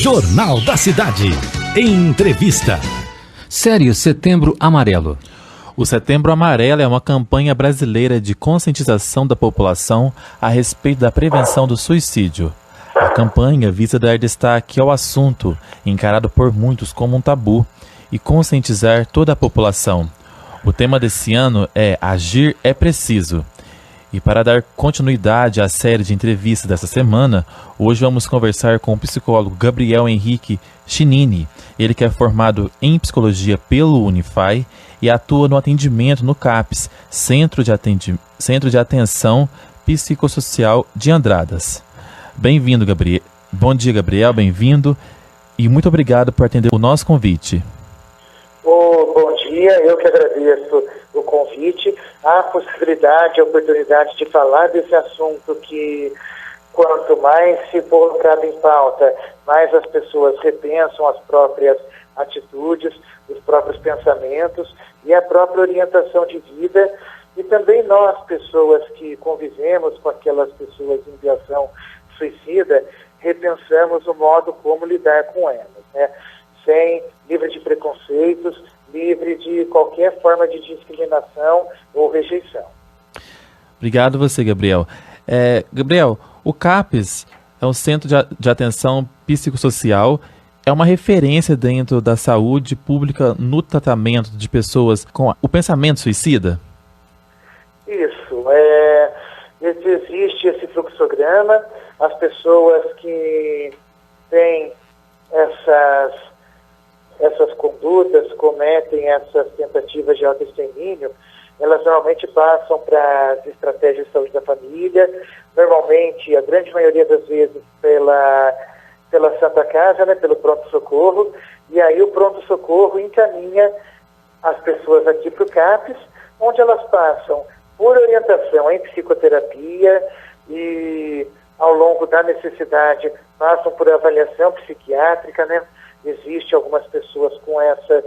Jornal da Cidade. Entrevista. Série Setembro Amarelo. O Setembro Amarelo é uma campanha brasileira de conscientização da população a respeito da prevenção do suicídio. A campanha visa dar destaque ao assunto, encarado por muitos como um tabu, e conscientizar toda a população. O tema desse ano é Agir é Preciso. E para dar continuidade à série de entrevistas dessa semana, hoje vamos conversar com o psicólogo Gabriel Henrique Chinini. Ele que é formado em psicologia pelo Unify e atua no atendimento no CAPS, Centro de Atenção Psicossocial de Andradas. Bem-vindo, Gabriel. Bom dia, Gabriel, bem-vindo e muito obrigado por atender o nosso convite. Bom dia, eu que agradeço o convite, a possibilidade, a oportunidade de falar desse assunto que, quanto mais se colocado em pauta, mais as pessoas repensam as próprias atitudes, os próprios pensamentos e a própria orientação de vida. E também nós, pessoas que convivemos com aquelas pessoas em ideação suicida, repensamos o modo como lidar com elas, né? Livre de preconceitos, livre de qualquer forma de discriminação ou rejeição. Obrigado você, Gabriel. Gabriel, o CAPS é um Centro de Atenção Psicossocial, é uma referência dentro da saúde pública no tratamento de pessoas com o pensamento suicida? Isso, existe esse fluxograma, as pessoas que têm essas condutas, cometem essas tentativas de autoextermínio, elas normalmente passam para as estratégias de saúde da família, normalmente, a grande maioria das vezes, pela Santa Casa, né, pelo pronto-socorro, e aí o pronto-socorro encaminha as pessoas aqui para o CAPS, onde elas passam por orientação em psicoterapia e, ao longo da necessidade, passam por avaliação psiquiátrica, né? Existem algumas pessoas com essa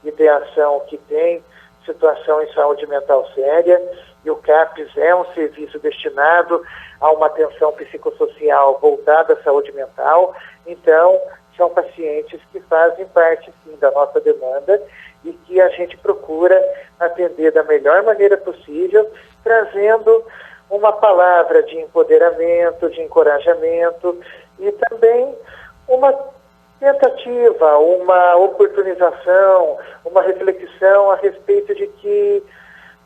ideação que tem situação em saúde mental séria, e o CAPS é um serviço destinado a uma atenção psicossocial voltada à saúde mental. Então, são pacientes que fazem parte, sim, da nossa demanda e que a gente procura atender da melhor maneira possível, trazendo uma palavra de empoderamento, de encorajamento e também uma tentativa, uma oportunização, uma reflexão a respeito de que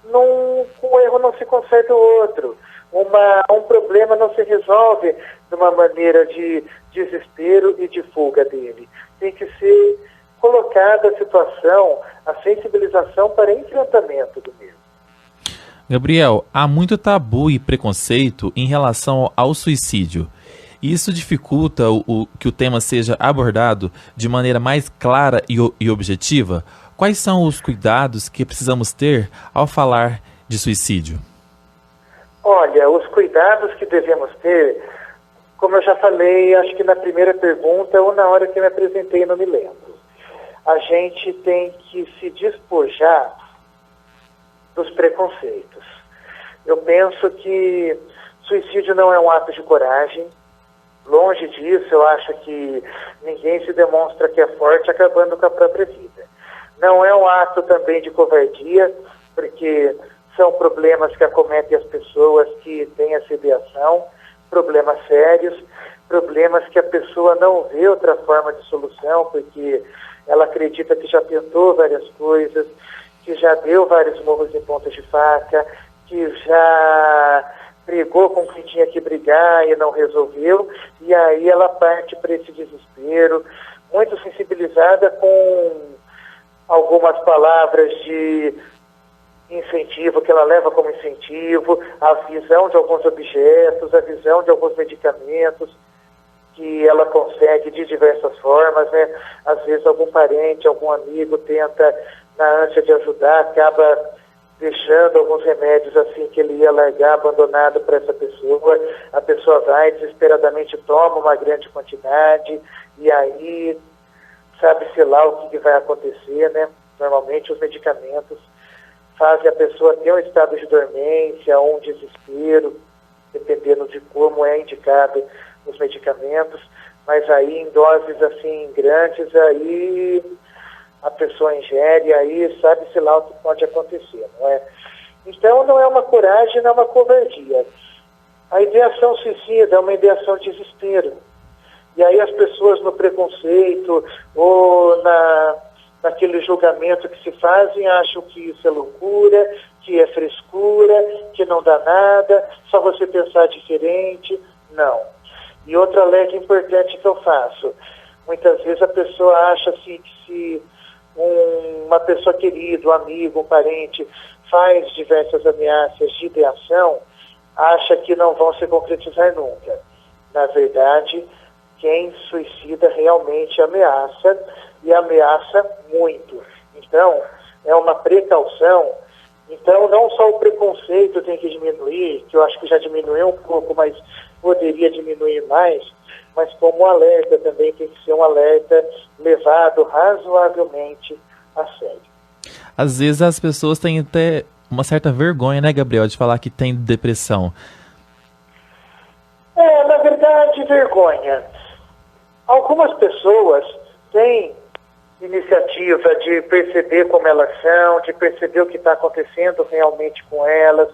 um erro não se conserta o outro, um problema não se resolve de uma maneira de desespero e de fuga dele. Tem que ser colocada a situação, a sensibilização para enfrentamento do mesmo. Gabriel, há muito tabu e preconceito em relação ao suicídio. Isso dificulta que o tema seja abordado de maneira mais clara e objetiva? Quais são os cuidados que precisamos ter ao falar de suicídio? Olha, os cuidados que devemos ter, como eu já falei, acho que na primeira pergunta ou na hora que eu me apresentei, não me lembro. A gente tem que se despojar dos preconceitos. Eu penso que suicídio não é um ato de coragem. Longe disso, eu acho que ninguém se demonstra que é forte acabando com a própria vida. Não é um ato também de covardia, porque são problemas que acometem as pessoas que têm essa ideação, problemas sérios, problemas que a pessoa não vê outra forma de solução, porque ela acredita que já tentou várias coisas, que já deu vários murros em ponta de faca, que já brigou com quem tinha que brigar e não resolveu, e aí ela parte para esse desespero, muito sensibilizada com algumas palavras de incentivo, que ela leva como incentivo, a visão de alguns objetos, a visão de alguns medicamentos, que ela consegue de diversas formas, né? Às vezes algum parente, algum amigo tenta, na ânsia de ajudar, acaba deixando alguns remédios assim que ele ia largar abandonado para essa pessoa. A pessoa vai desesperadamente, toma uma grande quantidade e aí sabe-se lá o que vai acontecer, né? Normalmente os medicamentos fazem a pessoa ter um estado de dormência ou um desespero, dependendo de como é indicado os medicamentos, mas aí em doses assim grandes, aí a pessoa ingere, aí sabe-se lá o que pode acontecer, não é? Então não é uma coragem, não é uma covardia. A ideação suicida é uma ideação de desespero. E aí as pessoas no preconceito ou naquele julgamento que se fazem acham que isso é loucura, que é frescura, que não dá nada, só você pensar diferente. Não. E outro alerta importante que eu faço. Muitas vezes a pessoa acha assim, que se uma pessoa querida, um amigo, um parente, faz diversas ameaças de ideação, acha que não vão se concretizar nunca. Na verdade, quem suicida realmente ameaça, e ameaça muito. Então, é uma precaução. Então, não só o preconceito tem que diminuir, que eu acho que já diminuiu um pouco, mas poderia diminuir mais, mas como o alerta também tem que ser um alerta levado razoavelmente a sério. Às vezes as pessoas têm até uma certa vergonha, né, Gabriel, de falar que tem depressão. Na verdade, vergonha. Algumas pessoas têm iniciativa de perceber como elas são, de perceber o que está acontecendo realmente com elas,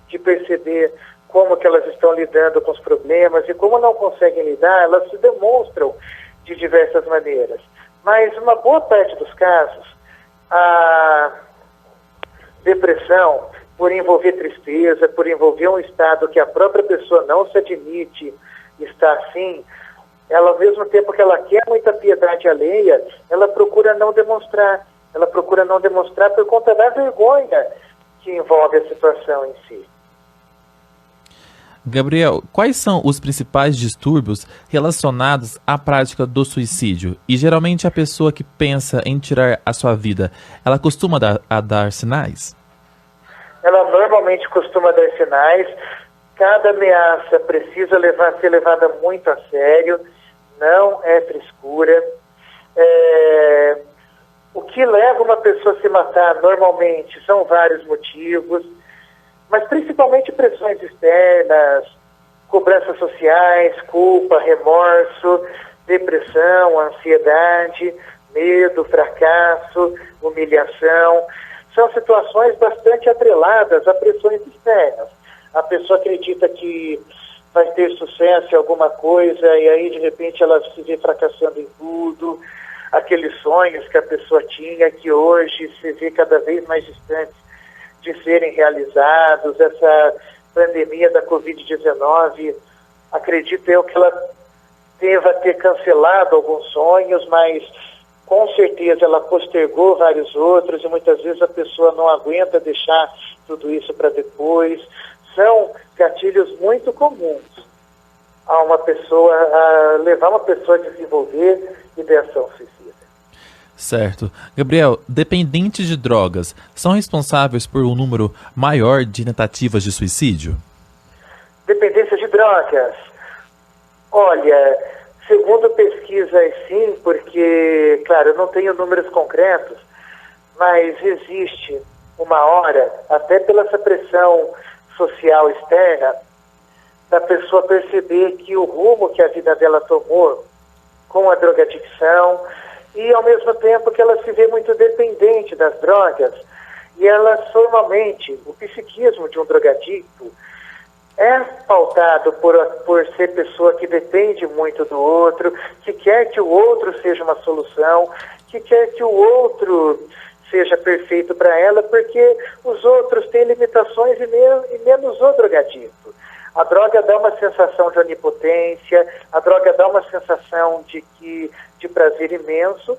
de perceber como que elas estão lidando com os problemas, e como não conseguem lidar, elas se demonstram de diversas maneiras. Mas uma boa parte dos casos, a depressão, por envolver tristeza, por envolver um estado que a própria pessoa não se admite estar assim, ela, ao mesmo tempo que ela quer muita piedade alheia, ela procura não demonstrar. Ela procura não demonstrar por conta da vergonha que envolve a situação em si. Gabriel, quais são os principais distúrbios relacionados à prática do suicídio? E geralmente a pessoa que pensa em tirar a sua vida, ela costuma dar sinais? Ela normalmente costuma dar sinais. Cada ameaça precisa ser levada muito a sério. Não é frescura. O que leva uma pessoa a se matar normalmente são vários motivos, mas principalmente pressões externas, cobranças sociais, culpa, remorso, depressão, ansiedade, medo, fracasso, humilhação. São situações bastante atreladas a pressões externas. A pessoa acredita que vai ter sucesso em alguma coisa e aí de repente ela se vê fracassando em tudo. Aqueles sonhos que a pessoa tinha, que hoje se vê cada vez mais distantes de serem realizados. Essa pandemia da Covid-19, acredito eu que ela deva ter cancelado alguns sonhos, mas com certeza ela postergou vários outros e muitas vezes a pessoa não aguenta deixar tudo isso para depois. São gatilhos muito comuns a levar uma pessoa a desenvolver ideação suicida. Certo. Gabriel, dependentes de drogas são responsáveis por um número maior de tentativas de suicídio? Dependência de drogas? Olha, segundo pesquisas sim, porque, claro, eu não tenho números concretos, mas existe uma hora, até pela essa pressão social externa, da pessoa perceber que o rumo que a vida dela tomou com a drogadicção, e ao mesmo tempo que ela se vê muito dependente das drogas, e ela normalmente, o psiquismo de um drogadicto é pautado por ser pessoa que depende muito do outro, que quer que o outro seja uma solução, que quer que o outro seja perfeito para ela, porque os outros têm limitações e menos o drogadicto. A droga dá uma sensação de onipotência, a droga dá uma sensação de prazer imenso,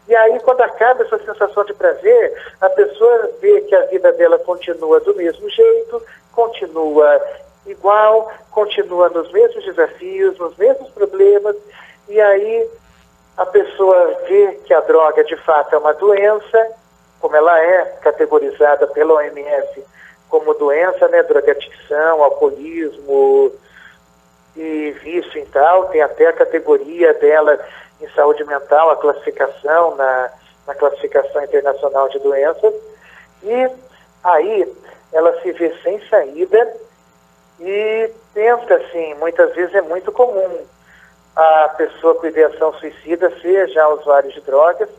e aí quando acaba essa sensação de prazer, a pessoa vê que a vida dela continua do mesmo jeito, continua igual, continua nos mesmos desafios, nos mesmos problemas, e aí a pessoa vê que a droga de fato é uma doença, como ela é categorizada pela OMS como doença, né, drogadicção, alcoolismo e vício e tal, tem até a categoria dela em saúde mental, a classificação na classificação internacional de doenças, e aí ela se vê sem saída e tenta, assim, muitas vezes é muito comum, a pessoa com ideação suicida ser já usuário de drogas,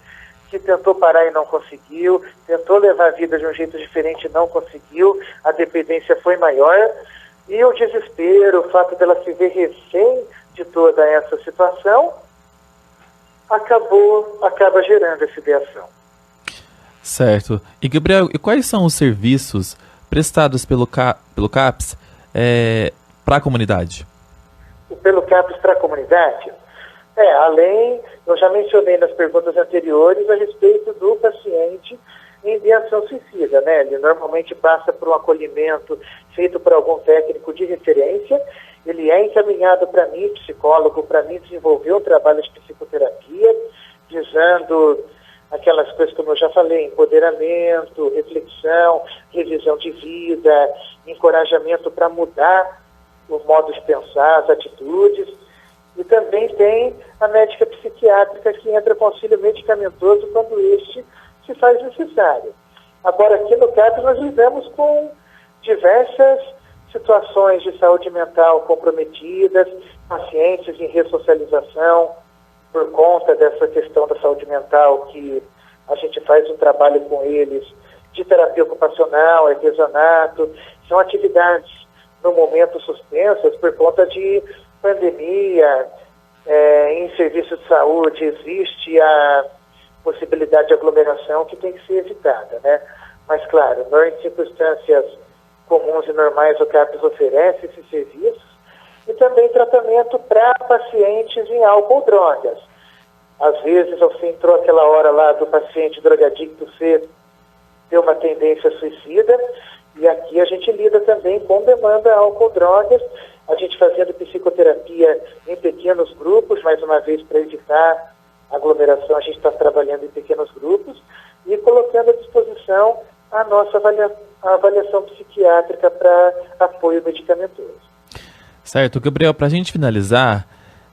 que tentou parar e não conseguiu, tentou levar a vida de um jeito diferente e não conseguiu, a dependência foi maior, e o desespero, o fato dela se ver refém de toda essa situação, acaba gerando essa ideação. Certo. E, Gabriel, e quais são os serviços prestados pelo CAPS para a comunidade? Pelo CAPS para a comunidade? Além, eu já mencionei nas perguntas anteriores a respeito do paciente em ideação suicida, né? Ele normalmente passa por um acolhimento feito por algum técnico de referência, ele é encaminhado para mim, psicólogo, para mim desenvolver um trabalho de psicoterapia, visando aquelas coisas como eu já falei, empoderamento, reflexão, revisão de vida, encorajamento para mudar o modo de pensar, as atitudes. E também tem a médica psiquiátrica que entra com auxílio medicamentoso quando este se faz necessário. Agora, aqui no CAPS nós lidamos com diversas situações de saúde mental comprometidas, pacientes em ressocialização por conta dessa questão da saúde mental, que a gente faz um trabalho com eles de terapia ocupacional, artesanato, são atividades no momento suspensas por conta de pandemia. Em serviço de saúde existe a possibilidade de aglomeração que tem que ser evitada, né? Mas, claro, em circunstâncias comuns e normais, o CAPS oferece esses serviços e também tratamento para pacientes em álcool ou drogas. Às vezes, você entrou aquela hora lá do paciente drogadicto ter uma tendência suicida, e aqui a gente lida também com demanda álcool ou drogas, a gente fazendo psicoterapia em pequenos grupos, mais uma vez para evitar aglomeração, a gente está trabalhando em pequenos grupos e colocando à disposição a nossa avaliação psiquiátrica para apoio medicamentoso. Certo. Gabriel, para a gente finalizar,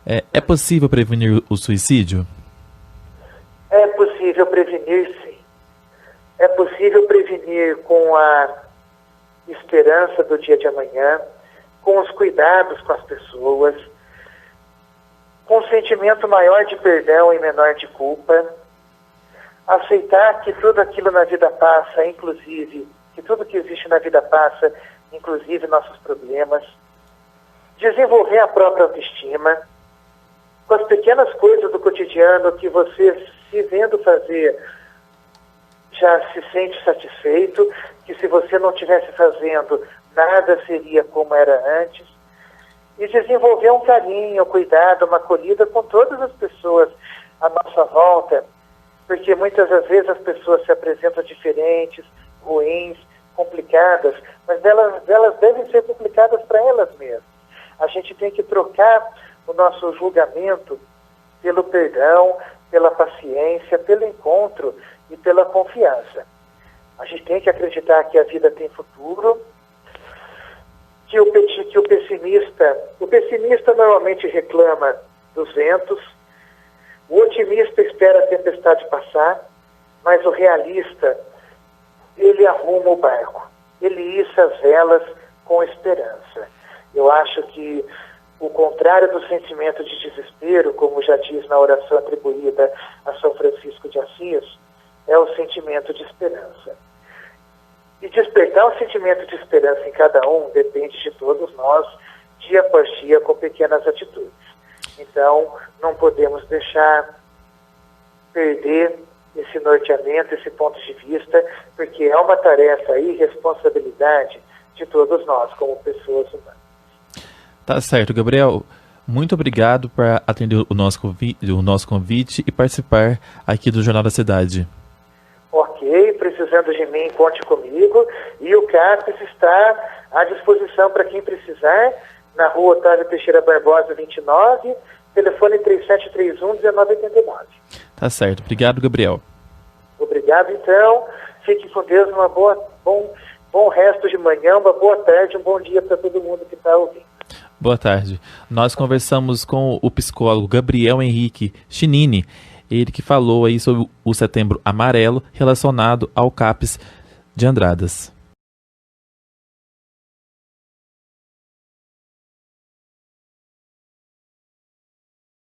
é possível prevenir o suicídio? É possível prevenir, sim. É possível prevenir com a esperança do dia de amanhã, com os cuidados com as pessoas, com um sentimento maior de perdão e menor de culpa, aceitar que tudo aquilo na vida passa, inclusive, que tudo que existe na vida passa, inclusive nossos problemas, desenvolver a própria autoestima, com as pequenas coisas do cotidiano que você, se vendo fazer, já se sente satisfeito, que se você não estivesse fazendo, nada seria como era antes, e desenvolver um carinho, um cuidado, uma acolhida com todas as pessoas à nossa volta, porque muitas das vezes as pessoas se apresentam diferentes, ruins, complicadas, mas elas devem ser complicadas para elas mesmas. A gente tem que trocar o nosso julgamento pelo perdão, pela paciência, pelo encontro e pela confiança. A gente tem que acreditar que a vida tem futuro, que o pessimista normalmente reclama dos ventos, o otimista espera a tempestade passar, mas o realista, ele arruma o barco, ele issa as velas com esperança. Eu acho que o contrário do sentimento de desespero, como já diz na oração atribuída a São Francisco de Assis, é o sentimento de esperança. E despertar o sentimento de esperança em cada um depende de todos nós, dia após dia, com pequenas atitudes. Então, não podemos deixar perder esse norteamento, esse ponto de vista, porque é uma tarefa e responsabilidade de todos nós, como pessoas humanas. Tá certo, Gabriel. Muito obrigado por atender o nosso convite e participar aqui do Jornal da Cidade. Ok, precisando de mim, conte comigo. E o CAPS está à disposição para quem precisar, na rua Otávio Teixeira Barbosa, 29, telefone 3731-1989. Tá certo. Obrigado, Gabriel. Obrigado, então. Fique com Deus, bom resto de manhã, uma boa tarde, um bom dia para todo mundo que está ouvindo. Boa tarde. Nós conversamos com o psicólogo Gabriel Henrique Chinini, ele que falou aí sobre o Setembro Amarelo relacionado ao CAPS de Andradas.